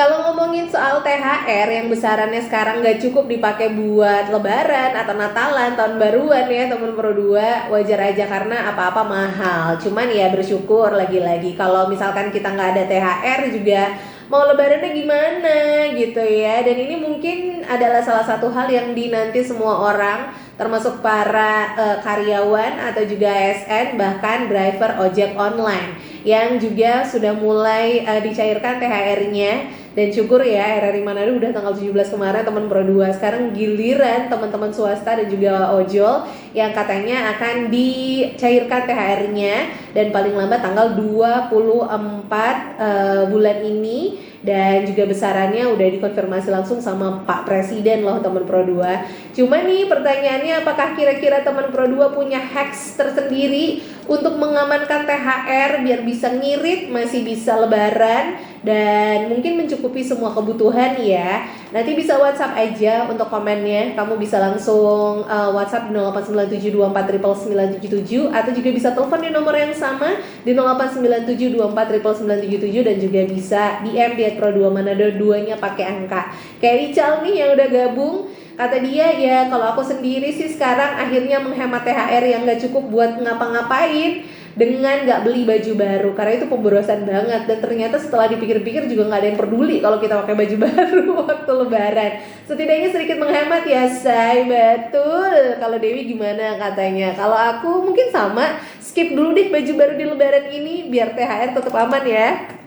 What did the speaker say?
Kalau ngomongin soal THR yang besarannya sekarang nggak cukup dipakai buat Lebaran atau Natalan, tahun baruan ya temen Pro 2, wajar aja karena apa-apa mahal. Cuman ya bersyukur lagi-lagi kalau misalkan kita nggak ada THR juga mau Lebarannya gimana gitu ya. Dan ini mungkin adalah salah satu hal yang dinanti semua orang, termasuk para karyawan atau juga ASN bahkan driver ojek online yang juga sudah mulai dicairkan THR-nya. Dan syukur ya RRI Manado udah tanggal 17 kemarin teman Pro 2. Sekarang giliran teman-teman swasta dan juga ojol yang katanya akan dicairkan THR-nya dan paling lambat tanggal 24 bulan ini. Dan juga besarannya udah dikonfirmasi langsung sama Pak Presiden loh teman Pro 2. Cuma nih pertanyaannya, apakah kira-kira teman Pro 2 punya hacks tersendiri untuk mengamankan THR biar bisa ngirit, masih bisa lebaran dan mungkin mencukupi semua kebutuhan ya. Nanti bisa WhatsApp aja untuk komennya. Kamu bisa langsung WhatsApp di 0897249977 atau juga bisa telepon di nomor yang sama di 0897249977 dan juga bisa DM di Pro 2 Manado, 2-nya pakai angka. Kayak Ical nih yang udah gabung, kata dia ya kalau aku sendiri sih sekarang akhirnya menghemat THR yang gak cukup buat ngapa-ngapain dengan gak beli baju baru karena itu pemborosan banget. Dan ternyata setelah dipikir-pikir juga gak ada yang peduli kalau kita pakai baju baru waktu lebaran. Setidaknya sedikit menghemat ya say. Betul. Kalau Dewi gimana katanya? Kalau aku mungkin sama, skip dulu deh baju baru di lebaran ini biar THR tetap aman ya.